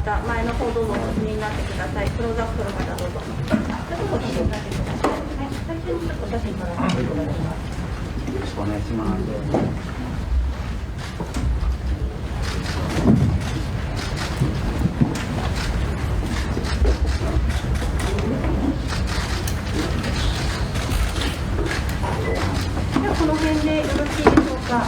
方、前の方どうぞお進みになってください。クローズアップの方どうぞ。ちょっとお進みになってください。はい、最初にちょっと写真からお願いします。よろしくお願いします。この辺でよろしいでしょうか。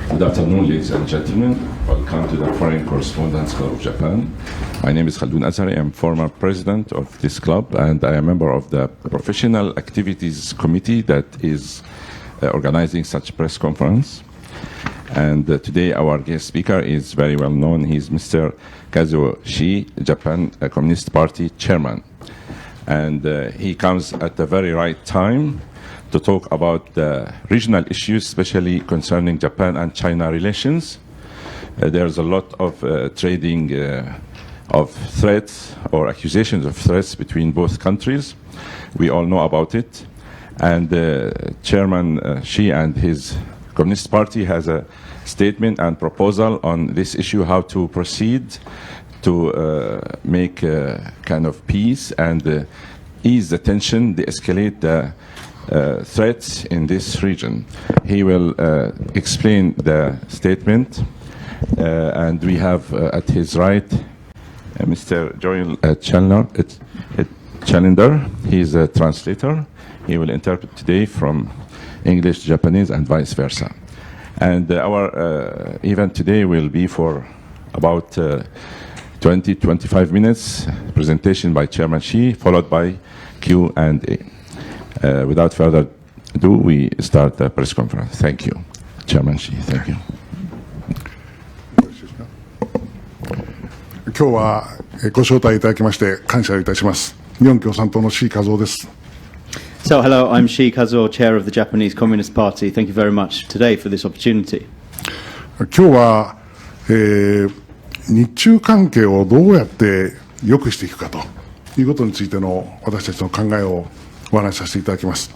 Good afternoon, ladies and gentlemen. Welcome to the Foreign Correspondents Club of Japan. My name is Khaldun Azari. I'm former president of this club, and I am a member of the Professional Activities Committee that is organizing such press conference. And today our guest speaker is very well known. He's Mr. Kazuo Shi, Japan Communist Party chairman. And he comes at the very right time to talk about the regional issues, especially concerning Japan and China relations. There's a lot of trading of threats or accusations of threats between both countries. We all know about it. And Chairman Xi and his Communist Party has a statement and proposal on this issue, how to proceed to make kind of peace and ease the tension, de-escalate the threats in this region. He will explain the statement, and we have at his right Mr. Joel Challenger. He's a translator. He will interpret today from English to Japanese and vice versa. And our event today will be for about 20-25 minutes, presentation by Chairman Xi, followed by Q&A. Without further ado, we start the press conference. Thank you. Chairman Xi, thank you. 今日はご招待いただきまして感謝いたします。日本共産党の志位和夫です。So, hello, I'm Shi Kazuo, chair of the Japanese Communist Party. Thank you very much today for this opportunity. 今日は、日中関係をどうやって良くしていくかということについての私たちの考えをお話しさせていただきます。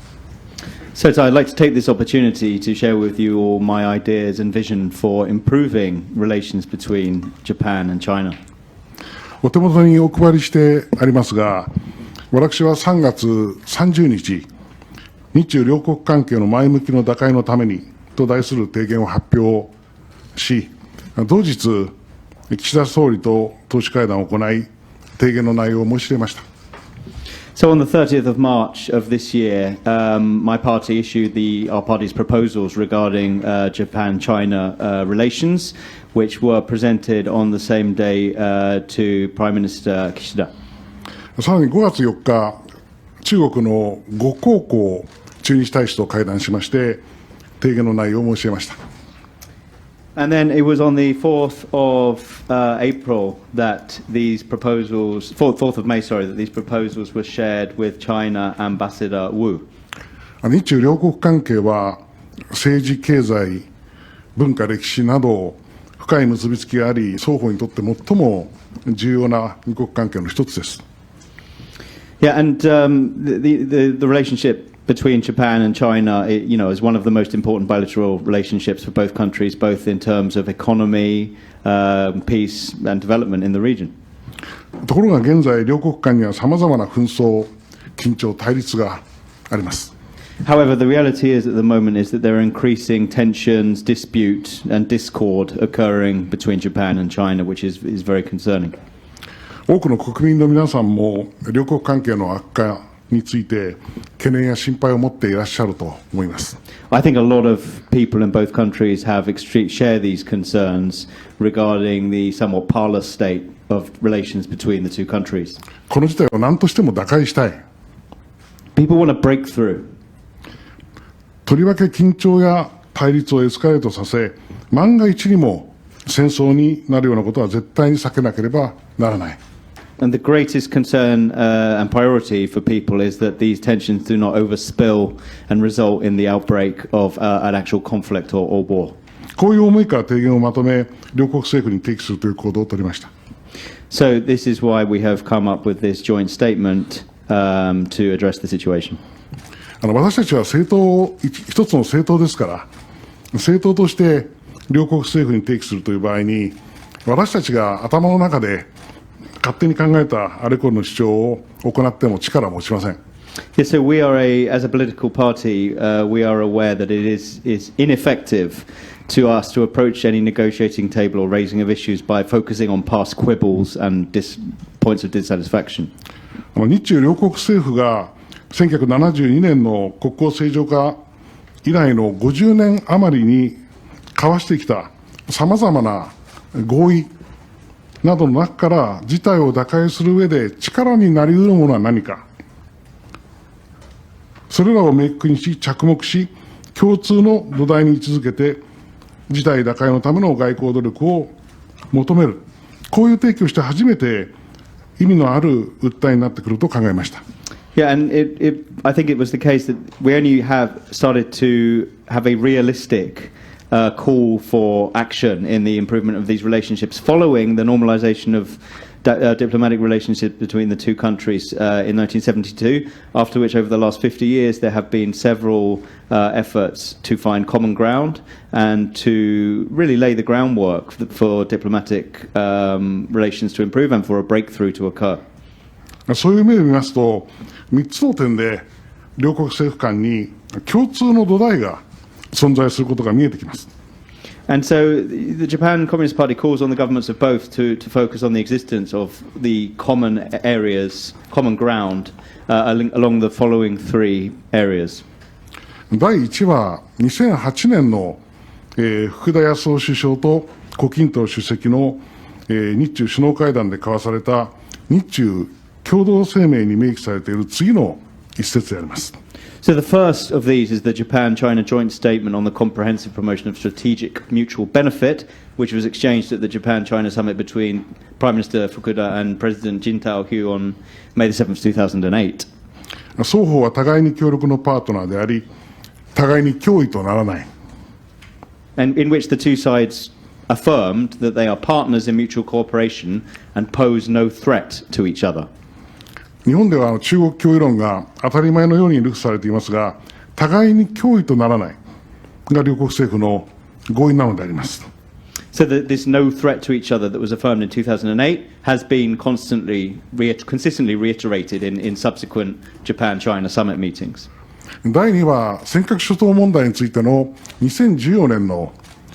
So, I'd like to take this opportunity to share with you all my ideas and vision for improving relations between Japan and China. お手元にお配りしてありますが、私は3月30日、日中両国関係の前向きの打開のためにと題する提言を発表し、同日、岸田総理と党首会談を行い、提言の内容を申し入れました。So on the 30th of March of this year, my party issued our party's proposals regarding Japan-China relations, which were presented on the same day to Prime Minister Kishida. さらに5月4日、中国の呉江浩駐日大使と会談しまして、提言の内容を申し上げました。And then it was on the 4th of April that these proposals, 4th of May, sorry, that these proposals were shared with China Ambassador Wu. 日中両国関係は政治、経済、文化、歴史など深い結びつきがあり、双方にとって最も重要な二国関係の一つです。Yeah, and the relationship between Japan and China, is one of the most important bilateral relationships for both countries, both in terms of economy, peace and development in the region. ところが現在、両国間にはさまざまな紛争、緊張、対立があります。However, the reality is at the moment is that there are increasing tensions, dispute and discord occurring between Japan and China, which is very concerning. 多くの国民の皆さんも両国関係の悪化について懸念や心配を持っていらっしゃると思います。I think a lot of people in both countries share these concerns regarding the somewhat parlous state of relations between the two countries. この事態を何としても打開したい。People want to break through. とりわけ緊張や対立をエスカレートさせ、万が一にも戦争になるようなことは絶対に避けなければならない。And the greatest concern and priority for people is that these tensions do not overspill and result in the outbreak of an actual conflict or war. こういう思いから提言をまとめ、両国政府に提起するという行動を取りました。So this is why we have come up with this joint statement to address the situation. 私たちは一つの政党ですから、政党として両国政府に提起するという場合に、私たちが頭の中で勝手に考えたあれこれの主張を行っても力は持ちません。Yes, so we are as a political party, we are aware that it is ineffective to us to approach any negotiating table or raising of issues by focusing on past quibbles and points of dissatisfaction. 日中両国政府が1972年の国交正常化以来の50年余りに交わしてきたさまざまな合意などの中から事態を打開する上で力になり得るものは何か、それらを明確にし着目し、共通の土台に位置づけて事態打開のための外交努力を求める、こういう提起をして初めて意味のある訴えになってくると考えました。Yeah, and I think it was the case that we only have started to have a realistic call for action in the improvement of these relationships following the normalization of diplomatic relationship between the two countries in 1972, after which over the last 50 years there have been several efforts to find common ground and to really lay the groundwork for diplomatic relations to improve and for a breakthrough to occur. そういう目で見ますと、3つの点で両国政府間に共通の土台が存在することが見えてきます。And so the Japan Communist Party calls on the governments of both to focus on the existence of the common areas, common ground, along the following three areas. 第1は2008年の、福田康夫首相と胡錦涛主席の、日中首脳会談で交わされた日中共同声明に明記されている次の一節であります。So the first of these is the Japan-China joint statement on the comprehensive promotion of strategic mutual benefit, which was exchanged at the Japan-China summit between Prime Minister Fukuda and President Jintao-Hugh on May the 7th, 2008. 双方は互いに協力のパートナーであり、互いに脅威とならない。And in which the two sides affirmed that they are partners in mutual cooperation and pose no threat to each other. 日本では中国脅威論が当たり前のように流布されていますが、互いに脅威とならないが両国政府の合意なのであります。So that this no threat to each other that was affirmed in 2008 has been consistently reiterated in subsequent Japan-China summit meetings. 第2は尖閣諸島問題についての2014年の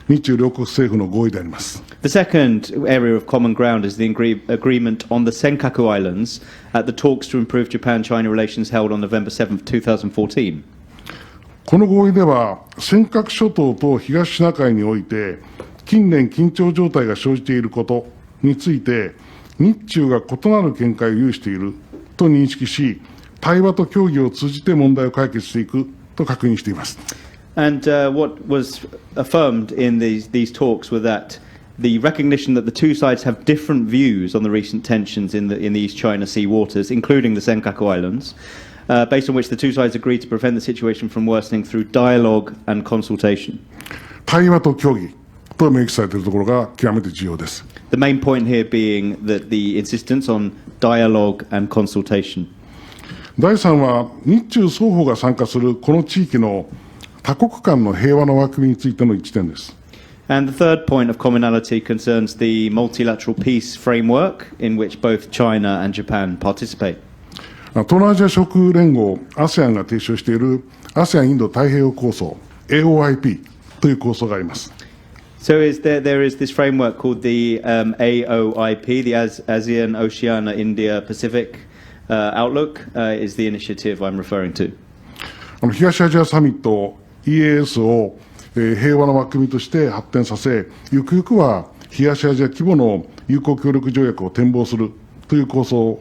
日中両国政府の合意であります。The second area of common ground is the agreement on the Senkaku Islands at the talks to improve Japan-China relations held on November 7th, 2014. この合意では、尖閣諸島と東シナ海において、近年緊張状態が生じていることについて、日中が異なる見解を有していると認識し、対話と協議を通じて問題を解決していくと確認しています。And what was affirmed in these talks were that the recognition that the two sides have different views on the recent tensions in the East China Sea waters, including the Senkaku Islands, based on which the two sides agreed to prevent the situation from worsening through dialogue and consultation. 対話と協議と明記されているところが極めて重要です。The main point here being that the insistence on dialogue and consultation. 第3は日中双方が参加するこの地域の多国間の平和の枠組みについての一点です。And the third point of commonality concerns the multilateral peace framework in which both China and Japan participate. 東南アジア諸国連合 ASEAN が提唱している ASEAN インド太平洋構想 AOIP という構想があります。So there is this framework called the AOIP, the ASEAN Oceania India Pacific Outlook, is the initiative I'm referring to. 東アジアサミット EAS を平和の枠組みとして発展させ、ゆくゆくは東アジア規模の友好協力条約を展望するという構想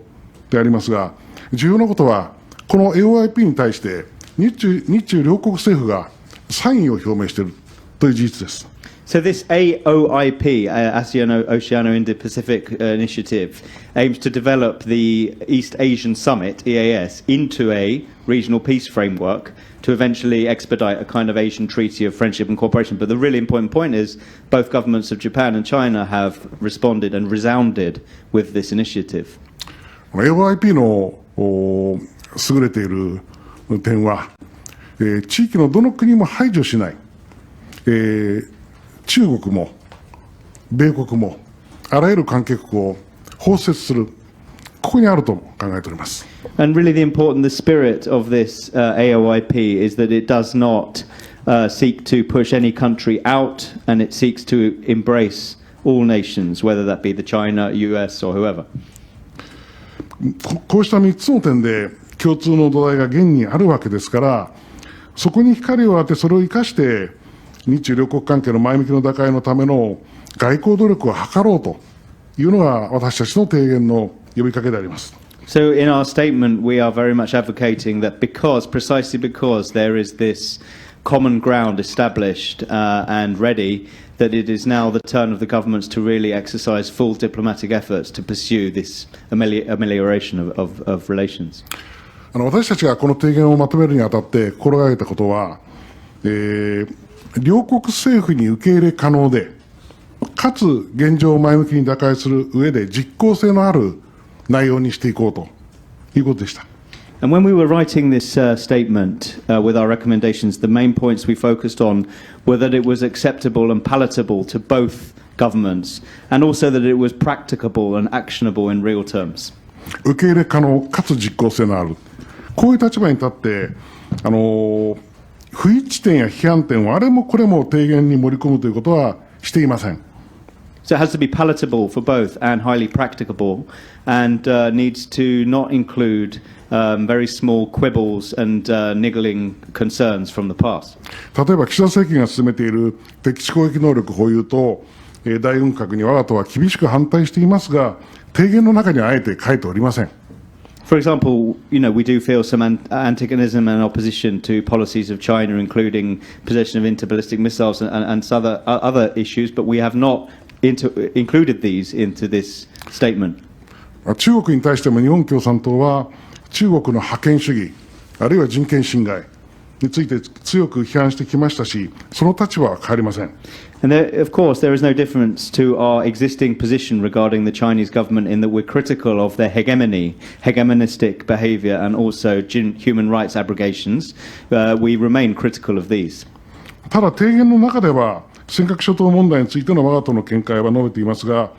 でありますが、重要なことは、この AOIP に対して日中両国政府が賛意を表明しているという事実です。So this AOIP, ASEAN Indo-Pacific Initiative, aims to develop the East Asian Summit, EAS, into a regional peace framework to eventually expedite a kind of Asian treaty of friendship and cooperation. But the really important point is both governments of Japan and China have responded and resounded with this initiative. AOIP の優れている点は、地域のどの国も排除しない、中国も米国もあらゆる関係国を包摂する、ここにあると考えております。And really the spirit of this AOIP is that it does not seek to push any country out, and it seeks to embrace all nations, whether that be the China, US or whoever. こうした3つの点で共通の土台が現にあるわけですから、そこに光を当て、それを生かして日中両国関係の前向きの打開のための外交努力を図ろうというのが私たちの提言の呼びかけであります。So in our statement, we are very much advocating that precisely because there is this common ground established and ready, that it is now the turn of the governments to really exercise full diplomatic efforts to pursue this amelioration of relations. 私たちがこの提言をまとめるにあたって心がけたことは、両国政府に受け入れ可能で、かつ現状を前向きに打開する上で実効性のある内容にしていこうということでした。And when we were writing this statement with our recommendations, the main points we focused on were that it was acceptable and palatable to both governments, and also that it was practicable and actionable in real terms. 受け入れ可能かつ実効性のある、こういう立場に立って、不一致点や批判点をあれもこれも提言に盛り込むということはしていません。So it has to be palatable for both and highly practicable, and needs to not include very small quibbles and niggling concerns from the past. 例えば岸田政権が進めている敵地攻撃能力保有と大軍拡に我が党は厳しく反対していますが、提言の中にはあえて書いておりません。For example, we do feel some antagonism and opposition to policies of China, including possession of interballistic missiles and other issues, but we have not included these into this statement. 中国に対しても日本共産党は中国の覇権主義、あるいは人権侵害について強く批判してきましたし、その立場は変わりません。And of course, there is no difference to our existing position regarding the Chinese government in that we're critical of their hegemonistic behavior, and also human rights abrogations. We remain critical of these. ただ提言の中では尖閣諸島問題についての我が党の見解は述べていますが、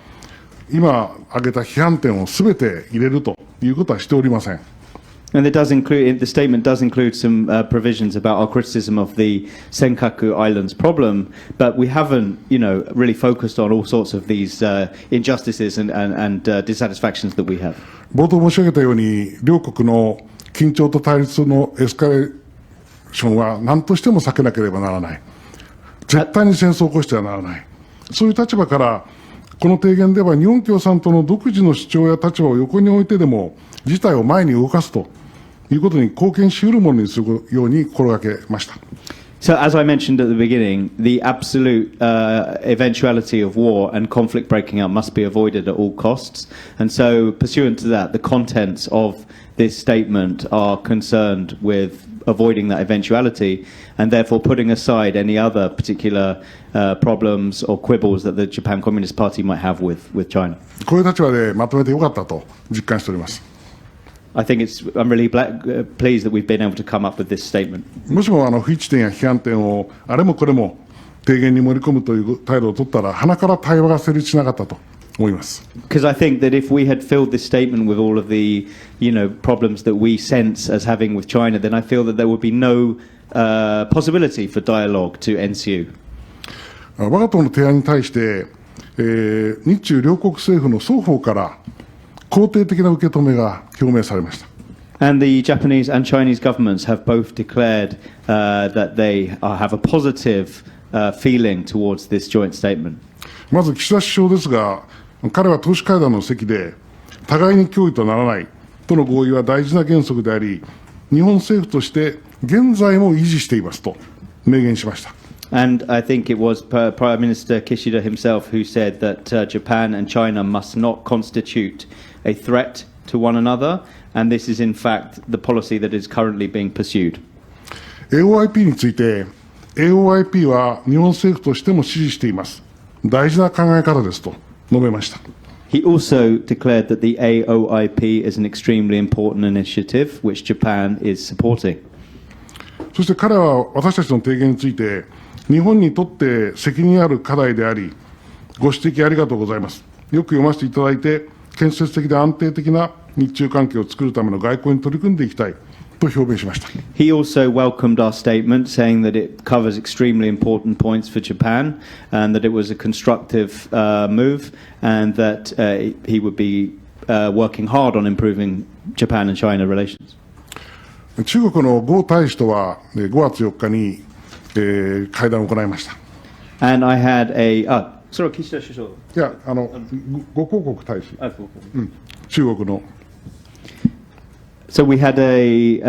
今挙げた批判点をすべて入れるということはしておりません。And the statement does include some provisions about our criticism of the Senkaku Islands problem, but we haven't, really focused on all sorts of these injustices and dissatisfactions that we have. 冒頭申し上げたように、両国の緊張と対立のエスカレーションは何としても避けなければならない。絶対に戦争を起こしてはならない。そういう立場から、この提言では日本共産党の独自の主張や立場を横に置いてでも事態を前に動かすということに貢献し得るものにするように心がけました。So, as I mentioned at the beginning, the absolute eventuality of war and conflict breaking out must be avoided at all costs. And so, pursuant to that, the contents of this statement are concerned with avoiding that eventuality, and therefore putting aside any other particular problems or quibbles that the Japan Communist Party might have with China. こういう立場でまとめてよかったと実感しております。I'm really pleased that we've been able to come up with this statement. もしも不一致点や批判点をあれもこれも提言に盛り込むという態度を取ったら、鼻から対話が成立しなかったと思います。Because I think that if we had filled this statement with all of the, problems that we sense as having with China, then I feel that there would be no possibility for dialogue to ensue. 我が党の提案に対して、日中両国政府の双方から肯定的な受け止めが表明されました。And the Japanese and Chinese governments have both declared that they have a positive feeling towards this joint statement. まず岸田首相ですが、彼は党首会談の席で、互いに脅威とならないとの合意は大事な原則であり、日本政府として現在も維持していますと明言しました。And I think it was Prime Minister Kishida himself who said that Japan and China must not constitute a threat to one another, and this is in fact the policy that is currently being pursued. AOIP について、AOIP は日本政府としても支持しています。大事な考え方ですと述べました。He also declared that the AOIP is an extremely important initiative which Japan is supporting. そして彼は私たちの提言について、日本にとって責任ある課題であり、ご指摘ありがとうございます。よく読ませていただいて、建設的で安定的な日中関係を作るための外交に取り組んでいきたいと表明しました。He also welcomed our statement, saying that it covers extremely important points for Japan and that it was a constructive move and that he would be working hard on improving Japan and China relations. 中国の呉大使とは5月4日に会談を行いました。And I had sorry, Kishida Shisho. いや、呉広告大使、中国の。So we had a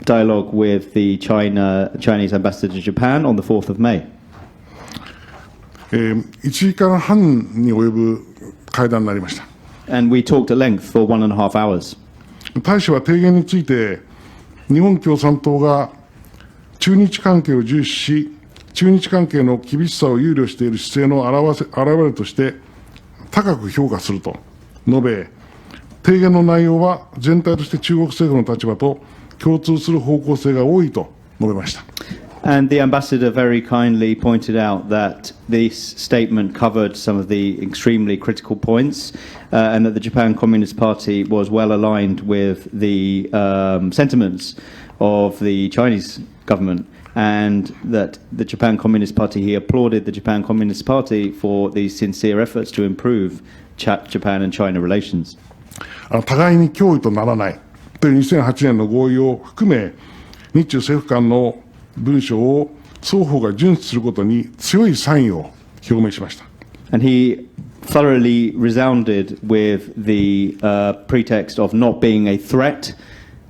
dialogue with the Chinese ambassador to Japan on the 4th of May. 1時間半に及ぶ会談になりました。And we talked at length for 1.5 hours. 大使は提言について、日本共産党が中日関係を重視し、中日関係の厳しさを憂慮している姿勢の表れとして高く評価すると述べ、提言の内容は全体として中国政府の立場と共通する方向性が多いと述べました。And the ambassador very kindly pointed out that this statement covered some of the extremely critical points and that the Japan Communist Party was well aligned with the sentiments of the Chinese government and that the Japan Communist Party, he applauded the Japan Communist Party for these sincere efforts to improve Japan and China relations. 互いに脅威とならないという2008年の合意を含め、日中政府間の文書を双方が遵守することに強い賛意を表明しました。And he thoroughly resounded with the pretext of not being a threat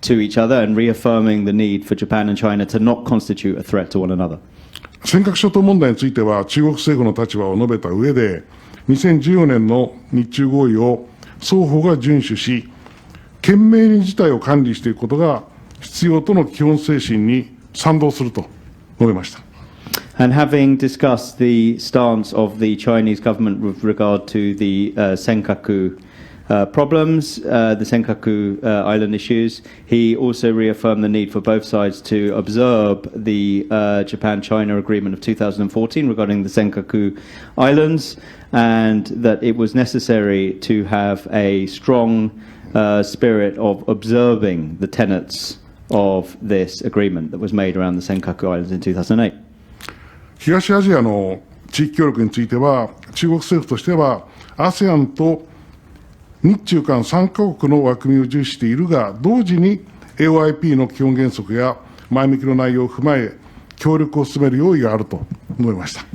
to each other and reaffirming the need for Japan and China to not constitute a threat to one another. 尖閣諸島問題については中国政府の立場を述べた上で、2014年の日中合意を双方が遵守し、懸命に事態を管理していくことが必要との基本精神に賛同すると述べました。And having discussed the stance of the Chinese government with regard to the Senkaku problems, the Senkaku island issues, he also reaffirmed the need for both sides to observe the Japan-China agreement of 2014 regarding the Senkaku islands, and that it was necessary to have a strong spirit of observing the tenets of this agreement that was made around the Senkaku Islands in 2008. 東アジアの地域協力については、中国政府としては ASEAN と日中韓3カ国の枠組みを重視しているが、同時に AOIP の基本原則や前向きの内容を踏まえ、協力を進める用意があると述べました。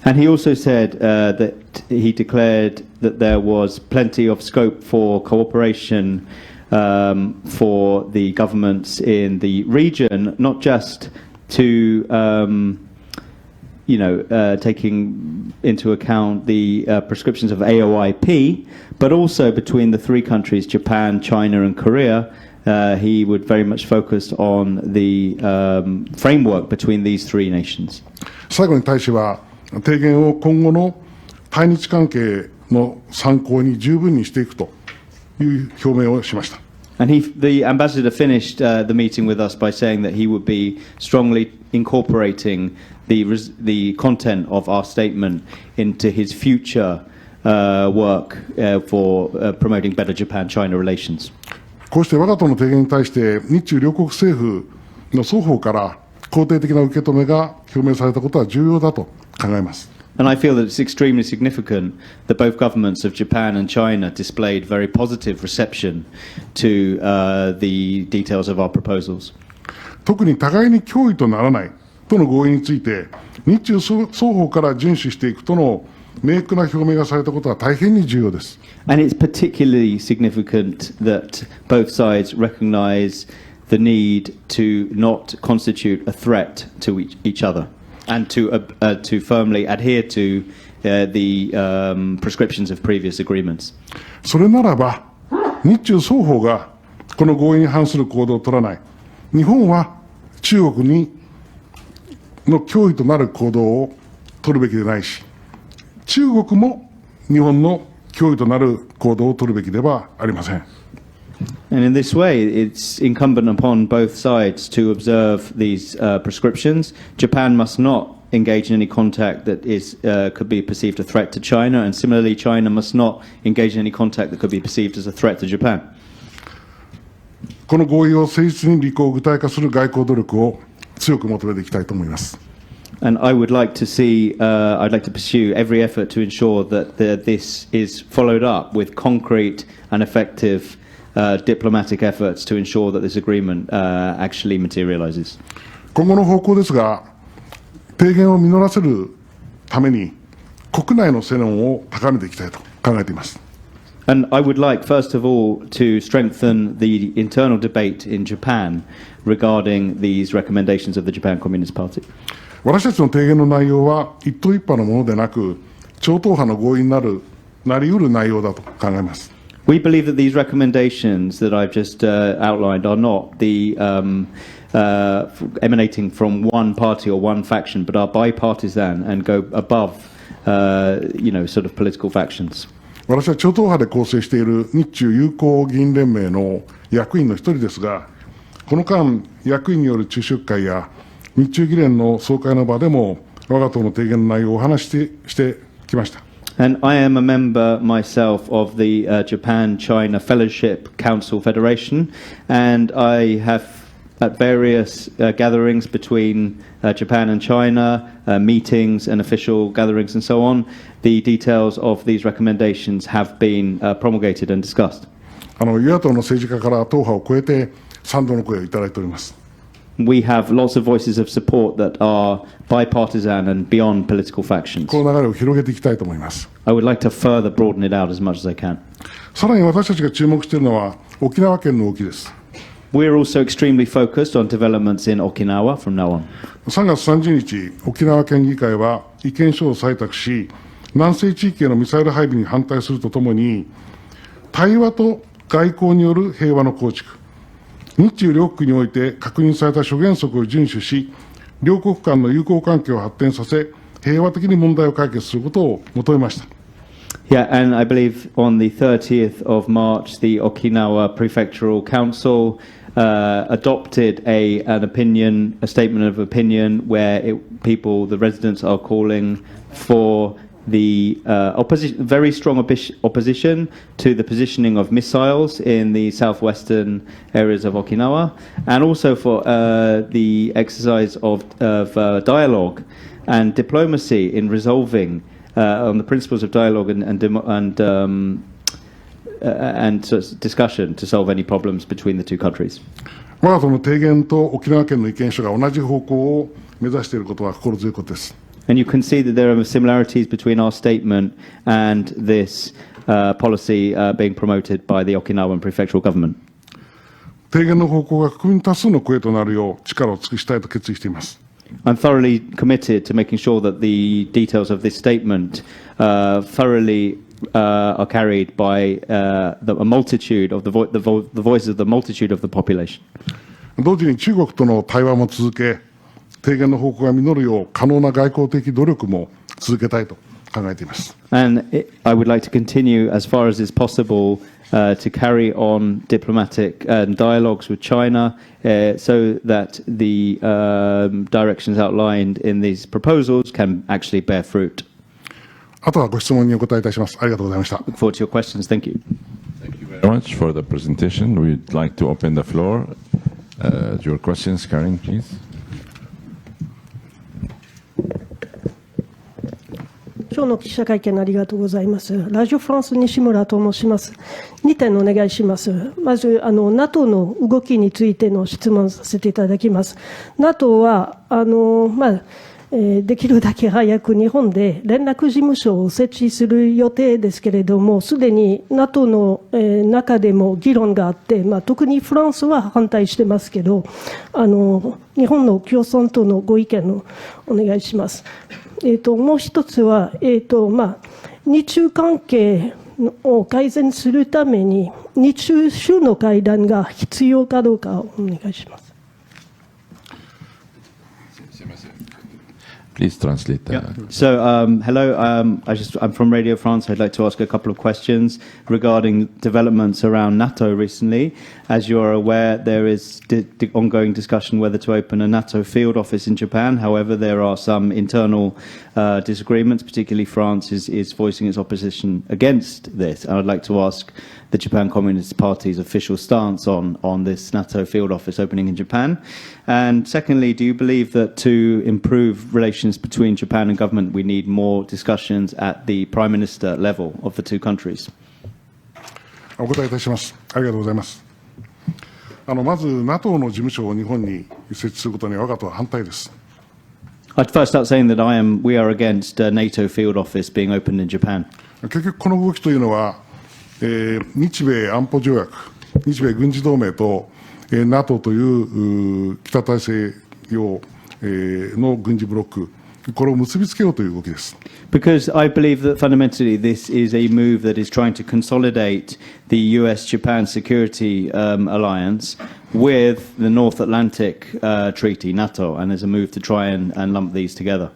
And he also said that he declared that there was plenty of scope for cooperation for the governments in the region, not just to, taking into account the prescriptions of AOIP, but also between the three countries, Japan, China, and Korea. He would very much focus on the framework between these three nations. 最後に大使は、提言を今後の対日関係の参考に十分にしていくという表明をしました。And the ambassador finished the meeting with us by saying that he would be strongly incorporating the content of our statement into his future work for promoting better Japan-China relations. こうして我が党の提言に対して日中両国政府の双方から肯定的な受け止めが表明されたことは重要だと考えます。And I feel that it's extremely significant that both governments of Japan and China displayed very positive reception to the details of our proposals. 特に互いに脅威とならないとの合意について、日中双方から遵守していくとの明確な表明がされたことは大変に重要です。And it's particularly significant that both sides recognize the need to not constitute a threat to each other. and to firmly adhere to the prescriptions of previous agreements. それならば、日中双方がこの合意に反する行動を取らない、日本は中国の脅威となる行動を取るべきでないし、中国も日本の脅威となる行動を取るべきではありません。And in this way, it's incumbent upon both sides to observe these prescriptions. Japan must not engage in any contact that could be perceived a threat to China, and similarly, China must not engage in any contact that could be perceived as a threat to Japan. この合意を誠実に履行、具体化する外交努力を強く求めていきたいと思います。And I would like to see, I'd like to pursue every effort to ensure that this is followed up with concrete and effective diplomatic efforts to ensure that this agreement actually materializes. 今後の方向ですが、提言を実らせるために国内の世論を高めていきたいと考えています。And I would like, first of all, to strengthen the internal debate in Japan regarding these recommendations of the Japan Communist Party. 私たちの提言の内容は一党一派のものでなく、超党派の合意になり得る内容だと考えます。We believe that these recommendations that I've just outlined are not emanating from one party or one faction, but are bipartisan and go above, sort of political factions. 私は超党派で構成している日中友好議員連盟の役員の一人ですが、この間、役員による昼食会や日中議連の総会の場でも、我が党の提言の内容をお話してきました。And I am a member myself of the Japan-China Fellowship Council Federation, and I have at various gatherings between Japan and China, meetings and official gatherings and so on, the details of these recommendations have been promulgated and discussed. 与野党の政治家から党派を超えて賛同の声をいただいております。We have lots of voices of support that are bipartisan and beyond political factions. この流れを広げていきたいと思います。I would like to further broaden it out as much as I can. さらに私たちが注目しているのは沖縄県の動きです。We are also extremely focused on developments in Okinawa from now on. 3月30日、沖縄県議会は意見書を採択し、南西地域へのミサイル配備に反対するとともに、対話と外交による平和の構築、日中両国において確認された諸原則を遵守し、両国間の友好関係を発展させ、平和的に問題を解決することを求めました。Yeah, and I believe on the 30th of March, the Okinawa Prefectural Council adopted a statement of opinion where the residents are calling for the very strong opposition to the positioning of missiles in the southwestern areas of Okinawa, and also for the exercise of dialogue and diplomacy in resolving on the principles of dialogue and discussion to solve any problems between the two countries. 我が党の提言と沖縄県の意見書が同じ方向を目指していることは心強いことです。And you can see that there are similarities between our statement and this policy being promoted by the Okinawan prefectural government. 提言の方向が国民多数の声となるよう力を尽くしたいと決意しています。I'm thoroughly committed to making sure that the details of this statement thoroughly are carried by a multitude of the voices of the multitude of the population. 同時に中国との対話も続け、提言の方向が実るよう可能な外交的努力も続けたいと考えています。And I would like to continue as far as is possible to carry on diplomatic dialogues with China so that the directions outlined in these proposals can actually bear fruit. あとはご質問にお答えいたします。ありがとうございました。Look forward to your questions. Thank you. Thank you very much for the presentation. We'd like to open the floor to your questions. Karen, please. 今日の記者会見ありがとうございます。ラジオフランス西村と申します。2点お願いします。まず、NATO の動きについての質問させていただきます。NATO は、できるだけ早く日本で連絡事務所を設置する予定ですけれども、すでに NATO の中でも議論があって、特にフランスは反対してますけど、日本の共産党のご意見をお願いします。もう一つは、日中関係を改善するために日中首脳会談が必要かどうかをお願いします。Please translate that. Yeah. So, hello. I'm from Radio France. I'd like to ask a couple of questions regarding developments around NATO recently. As you are aware, there is ongoing discussion whether to open a NATO field office in Japan. However, there are some internal disagreements. Particularly, France is voicing its opposition against this. And I'd like to ask the Japan Communist Party's official stance on this NATO field office opening in Japan. And secondly, do you believe that to improve relations between Japan and government, we need more discussions at the Prime Minister level of the two countries? お答えいたします。ありがとうございます。まず NATO の事務所を日本に設置することに我が党は反対です。I'd first start saying that we are against a NATO field office being opened in Japan. 結局この動きというのは、日米安保条約、日米軍事同盟と、NATO という北大西洋、の軍事ブロック、これを結びつけようという動きです。Because I believe that fundamentally this is a move that is trying to consolidate the US-Japan security alliance with the North Atlantic Treaty, NATO, and there's a move to try and lump these together.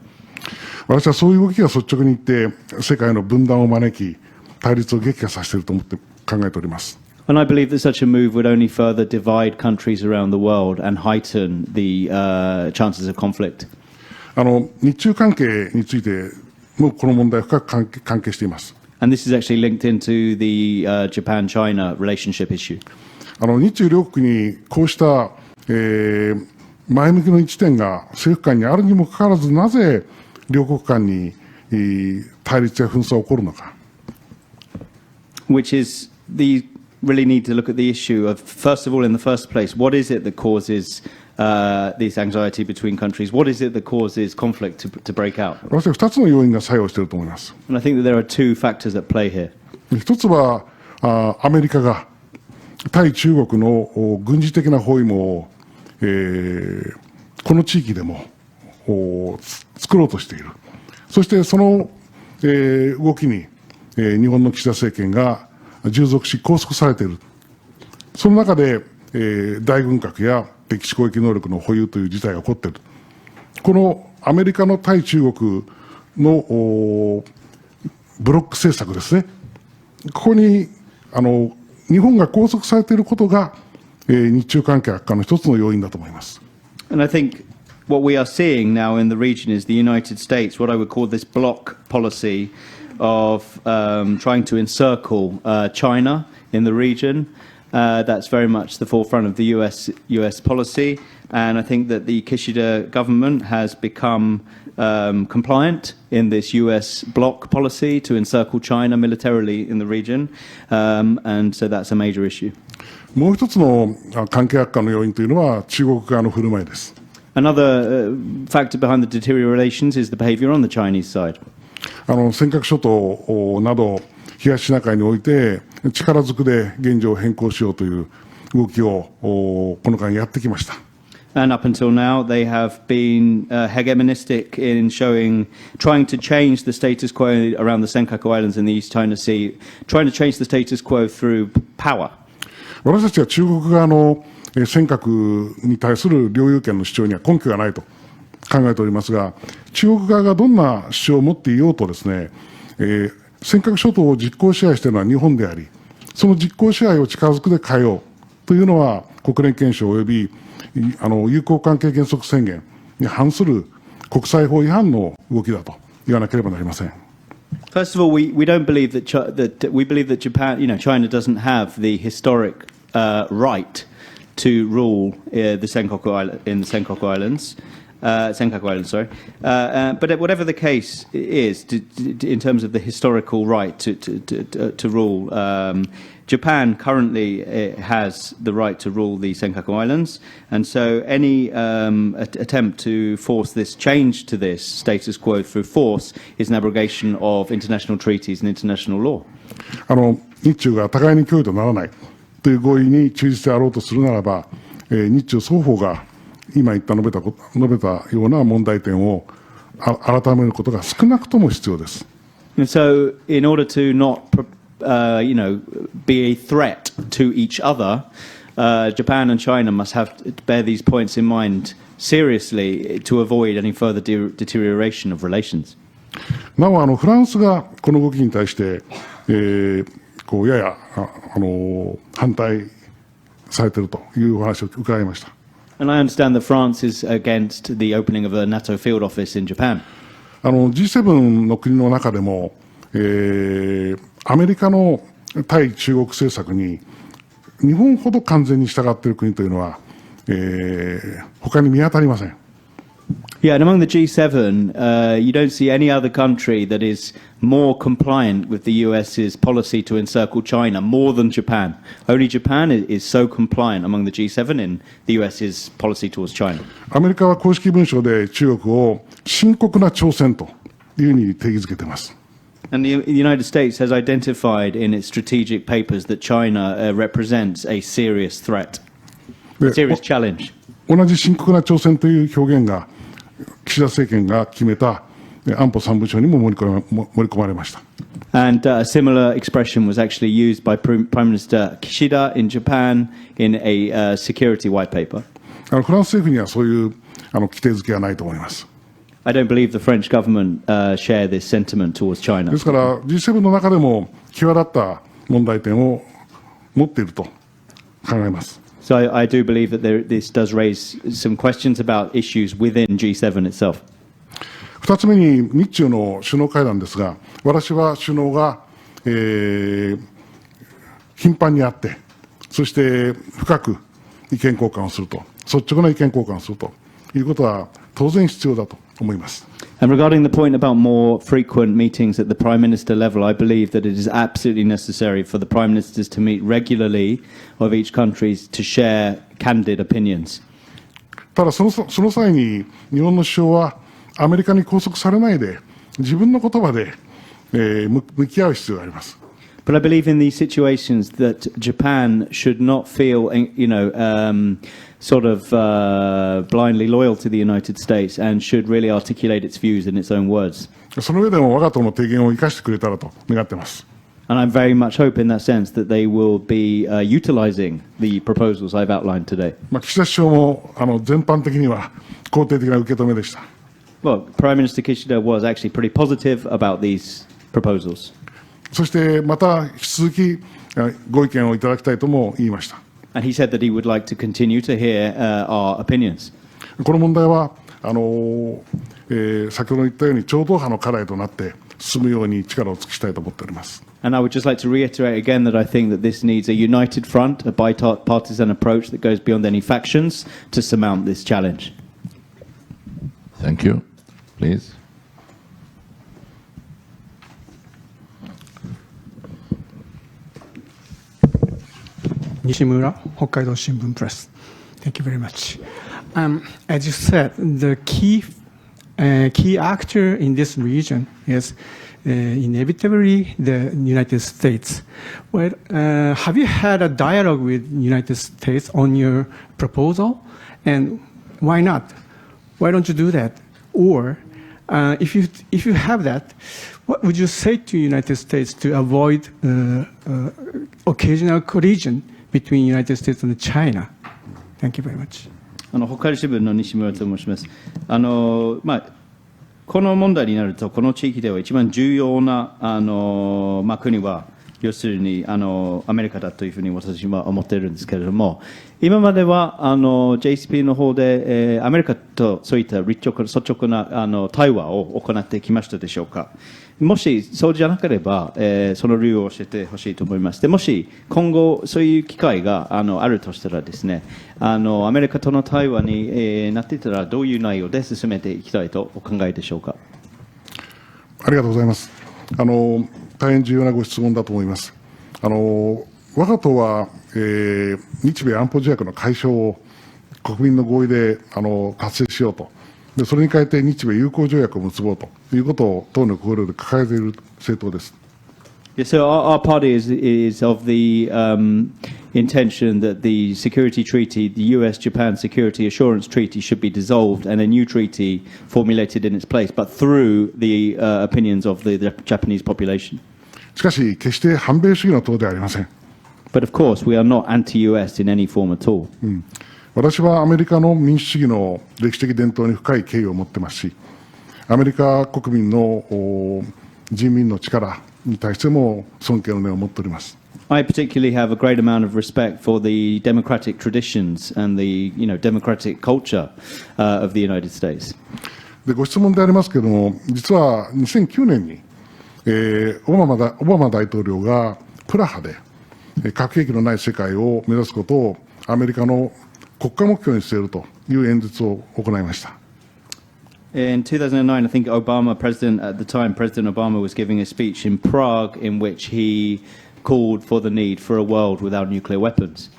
私はそういう動きが率直に言って世界の分断を招き対立を激化させていると思って考えております。And I believe that such a move would only further divide countries around the world and heighten the chances of conflict. 日中関係についてもこの問題は深く関係しています。And this is actually linked into the Japan-China relationship issue. 日中両国にこうした、前向きの一点が政府間にあるにもかかわらず、なぜ両国間に対立や紛争が起こるのか。Which is really need to look at the issue of, first of all, in the first place, what is it that causes this anxiety between countries? What is it that causes conflict to break out? 私は2つの要因が作用していると思います。And I think that there are two factors at play here. 一つはアメリカが対中国の軍事的な包囲網を、この地域でも作ろうとしている。そしてその、動きに、日本の岸田政権が従属し拘束されている。その中で、大軍拡や敵地攻撃能力の保有という事態が起こっている。このアメリカの対中国のブロック政策ですね。ここに日本が拘束されていることが、日中関係悪化の一つの要因だと思います。And I think what we are seeing now in the region is the United States, what I would call this bloc policy of trying to encircle China in the region. That's very much the forefront of the US policy, and I think that the Kishida government has become compliant in this US bloc policy to encircle China militarily in the region, and so that's a major issue. もう一つの関係悪化の要因というのは中国側の振る舞いです。Another factor behind the deteriorating relations is the behavior on the Chinese side. 尖閣諸島など東シナ海において力ずくで現状を変更しようという動きをこの間やってきました。And up until now, they have been hegemonistic in trying to change the status quo around the Senkaku Islands in the East China Sea, trying to change the status quo through power. 私たちは中国側の尖閣に対する領有権の主張には根拠がないと考えておりますが、中国側がどんな主張を持っていようとですね、尖閣諸島を実効支配しているのは日本であり、その実効支配を力ずくで変えようというのは国連憲章及び友好関係原則宣言に反する国際法違反の動きだと言わなければなりません。First of all, we don't believe that we believe that Japan, China doesn't have the historic right to rule the Senkaku Islands. Senkaku Islands, sorry. But whatever the case is, in terms of the historical right to rule, Japan currently has the right to rule the Senkaku Islands, and so any attempt to force this change to this status quo through force is an abrogation of international treaties and international law. 日中が互いに脅威とならないという合意に忠実であろうとするならば、日中双方が今述べたような問題点を改めることが少なくとも必要です。And so, in order to not, be a threat to each other, Japan and China must have to bear these points in mind seriously to avoid any further deterioration of relations. なおフランスがこの動きに対して、やや反対されているというお話を伺いました。And I understand that France is against the opening of a NATO field office in Japan. G7 の国の中でも、アメリカの対中国政策に日本ほど完全に従っている国というのは、他に見当たりません。Yeah, and among the G7, you don't see any other country that is more compliant with the US's policy to encircle China more than Japan. Only Japan is so compliant among the G7 in the US's policy towards China. アメリカは公式文書で中国を深刻な挑戦というふうに定義づけています。And the United States has identified in its strategic papers that China represents a serious threat, a serious challenge. 同じ深刻な挑戦という表現が岸田政権が決めた安保3文書にも盛り込まれました。And a similar expression was actually used by Prime Minister Kishida in Japan in a security white paper. フランス政府にはそういう規定づけはないと思います。I don't believe the French government share this sentiment towards China. ですから G7 の中でも際立った問題点を持っていると考えます。So I do believe that this does raise some questions about issues within G7 itself. 2つ目に日中の首脳会談ですが、私は首脳が、頻繁に会って、そして深く意見交換をすると、率直な意見交換をするということは当然必要だと思います。And regarding the point about more frequent meetings at the Prime Minister level, I believe that it is absolutely necessary for the Prime Ministers to meet regularly of each country to share candid opinions. ただその際に日本の首相はアメリカに拘束されないで自分の言葉で、向き合う必要があります。But I believe in these situations that Japan should not feel, sort of blindly loyal to the United States and should really articulate its views in its own words. その上でも我が党の提言を生かしてくれたらと願っています。And I very much hope in that sense that they will be utilizing the proposals I've outlined today. 岸田首相も全般的には肯定的な受け止めでした。Well, Prime Minister Kishida was actually pretty positive about these proposals. そしてまた引き続きご意見をいただきたいとも言いました。And he said that he would like to continue to hear our opinions. この問題は先ほど言ったように超党派の課題となって進むように力を尽くしたいと思っております。And I would just like to reiterate again that I think that this needs a united front, a bipartisan approach that goes beyond any factions to surmount this challenge. Thank you. Please. 西村、北海道新聞プレス。Thank you very much. As you said, the key actor in this region is inevitably the United States. Well, have you had a dialogue with the United States on your proposal? And why not? Why don't you do that? Or if you have that, what would you say to the United States to avoid occasional collision between the United States and China? Thank you very much. 北海道新聞の西村と申します。この問題になると、この地域では一番重要な国は要するにアメリカだというふうに私は思っているんですけれども、今まではJCP の方で、アメリカとそういった率直な対話を行ってきましたでしょうか。もしそうじゃなければ、その理由を教えてほしいと思います。でもし今後そういう機会があるとしたらですね、アメリカとの対話に、なっていたらどういう内容で進めていきたいとお考えでしょうか。ありがとうございます。大変重要なご質問だと思います。我が党は、日米安保条約の解消を国民の合意で達成しようと。でそれに変えて日米友好条約を結ぼうということを党の綱領で掲げている政党です。Yeah, so our party is of the intention that the security treaty, the US-Japan Security Assurance Treaty, should be dissolved and a new treaty formulated in its place, but through the opinions of the Japanese population. しかし、決して反米主義の党ではありません。But of course, we are not anti-US in any form at all. 私はアメリカの民主主義の歴史的伝統に深い敬意を持ってますし、アメリカ国民の人民の力に対しても尊敬の念を持っております。I particularly have a great amount of respect for the democratic traditions and the democratic culture of the United States. でご質問でありますけれども、実は2009年に、オバマ大統領がプラハで核兵器のない世界を目指すことをアメリカの国家目標にしているという演説を行いました。In 2009, I think President Obama was giving a speech in Prague in which he called for the need for a world without nuclear weapons.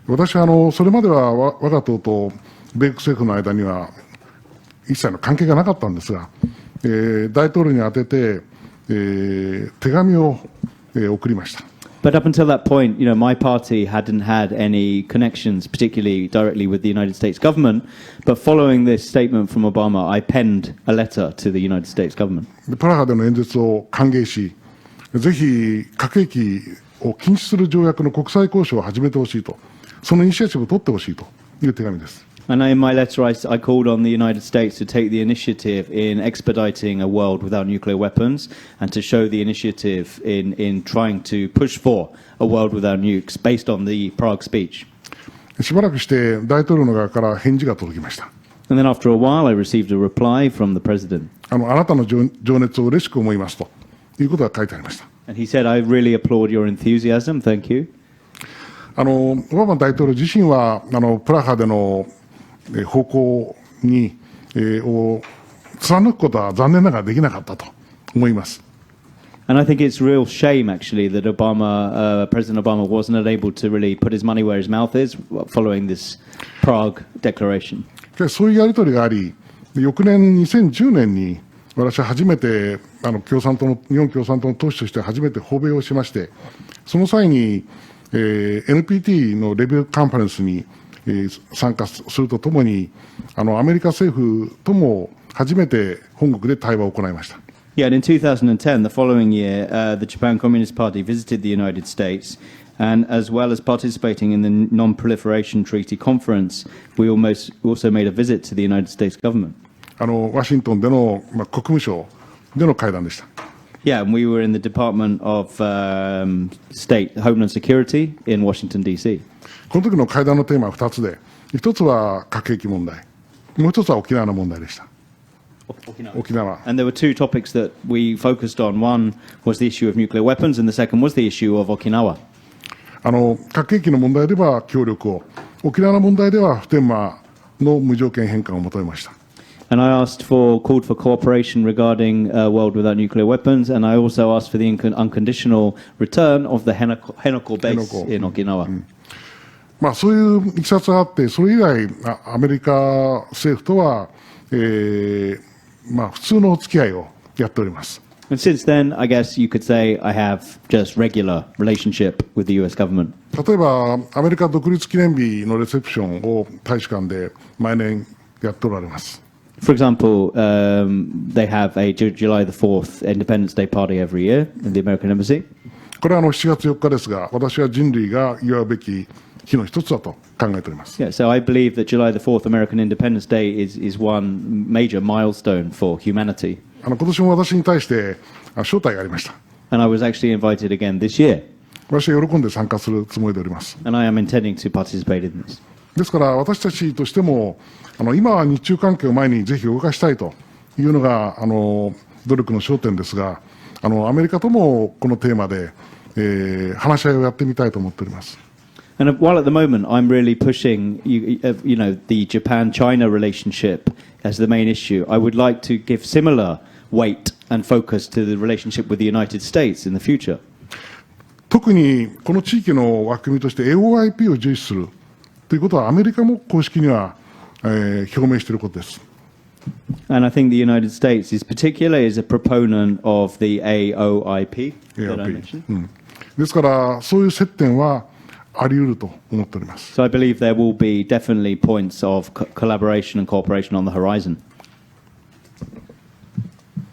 私はそれまでは我が党と米国政府の間には一切の関係がなかったんですが、大統領に宛てて、手紙を、送りました。But up until that point, my party hadn't had any connections, particularly directly with the United States government. But following this statement from Obama, I penned a letter to the United States government. プラハでの演説を歓迎し、ぜひ核兵器を禁止する条約の国際交渉を始めてほしいと、そのイニシアチブを取ってほしいという手紙です。And in my letter, I called on the United States to take the initiative in expediting a world without nuclear weapons and to show the initiative in trying to push for a world without nukes based on the Prague speech. しばらくして大統領の側から返事が届きました。And then after a while, I received a reply from the president. あなたの情熱を嬉しく思いますということが書いてありました。And he said, I really applaud your enthusiasm. Thank you. オバマ大統領自身はプラハでの方向に、を貫くことは残念ながらできなかったと思います。And I think it's a real shame, actually, that President Obama wasn't able to really put his money where his mouth is following this Prague declaration. そういうやり取りがあり、翌年2010年に私は初めて日本共産党の党首として初めて訪米をしまして、その際に、NPT のレビューカンファレンスに参加するとともに、アメリカ政府とも初めて本国で対話を行いました。Yeah, and in 2010, the following year, the Japan Communist Party visited the United States, and as well as participating in the Non-Proliferation Treaty Conference, we also made a visit to the United States government. ワシントンでの、国務省での会談でした。Yeah, and we were in the Department of State Homeland Security in Washington, D.C. この時の会談のテーマは2つで、1つは核兵器問題、もう1つは沖縄の問題でした。沖縄。And there were two topics that we focused on. One was the issue of nuclear weapons, and the second was the issue of Okinawa. 核兵器の問題では協力を、沖縄の問題では普天間の無条件返還を求めました。And I called for cooperation regarding a world without nuclear weapons, and I also asked for the unconditional return of the Henoko base in Okinawa. そういういきさつがあって、それ以来、アメリカ政府とは、普通のお付き合いをやっております。And since then, I guess you could say I have just regular relationship with the U.S. government. 例えば、アメリカ独立記念日のレセプションを大使館で毎年やっておられます。For example, they have a July the 4th Independence Day party every year in the American Embassy. これは7月4日ですが、私は人類が祝うべき日の一つだと考えております。Yeah, so I believe that July the 4th American Independence Day is one major milestone for humanity. 今年も私に対して招待がありました。and I was actually invited again this year, 私は喜んで参加するつもりでおります。 and I am intending to participate in this. ですから私たちとしても、今は日中関係を前にぜひ動かしたいというのが努力の焦点ですが、アメリカともこのテーマで、話し合いをやってみたいと思っております。 And while at the moment I'm really pushing, the Japan-China relationship as the main issue, I would like to give similar weight and focus to the relationship with the United States in the future. 特にこの地域の枠組みとして AOIP を重視するということはアメリカも公式には、表明していることです。 And I think the United States is particularly is a proponent of the AOIP that I mentioned. ですからそういう接点はあり得ると思っております。 So I believe there will be definitely points of collaboration and cooperation on the horizon.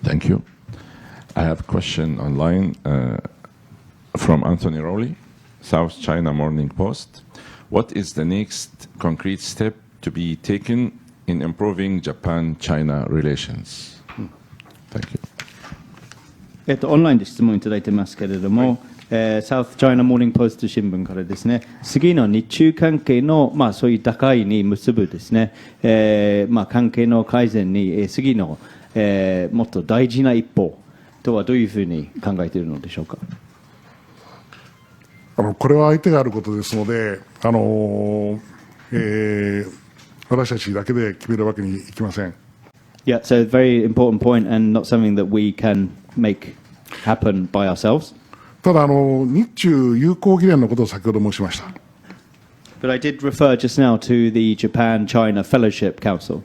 Thank you. I have a question online from Anthony Rowley, South China Morning Post. What is the next concrete step to be taken in improving Japan-China relations? Thank you. オンラインで質問いただいてますけれども、サウスチャイナモーニングポスト新聞からですね、次の日中関係の、そういう打開に結ぶですね、関係の改善に、次の、もっと大事な一歩とはどういうふうに考えているのでしょうか。これは相手があることですので、私たちだけで決めるわけにいきません。Yeah, so very important point and not something that we can make happen by ourselves. ただ日中友好議連のことを先ほど申しました。But I did refer just now to the Japan-China Fellowship Council.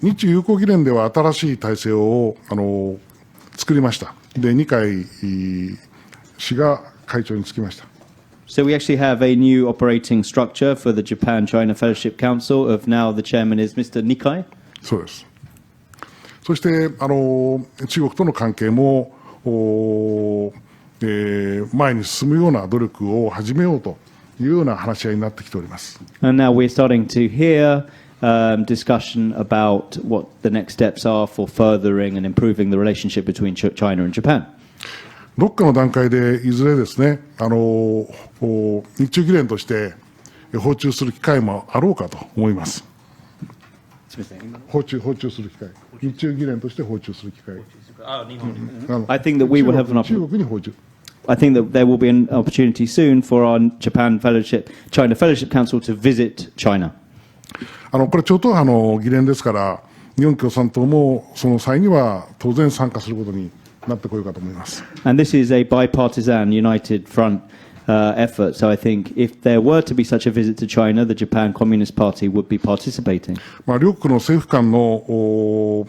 日中友好議連では新しい体制を作りました。で、二階氏が会長につきました。So we actually have a new operating structure for the Japan-China Fellowship Council. Of now, the chairman is Mr. Nikai. そうです。そして中国との関係も前に進むような努力を始めようというような話し合いになってきております。And now we're starting to hear discussion about what the next steps are for furthering and improving the relationship between China and Japan. どっかの段階でいずれですね、日中議連として訪中する機会もあろうかと思います。訪中する機会、日中議連として訪中する機会。I think that we will have an 中国に訪中。I think that there will be an opportunity soon for our China Fellowship Council to visit China. これ超党派の議連ですから、日本共産党もその際には当然参加することになってこようかと思います。And this is a bipartisan united front effort. So I think if there were to be such a visit to China, the Japan Communist Party would be participating. 両国の政府間の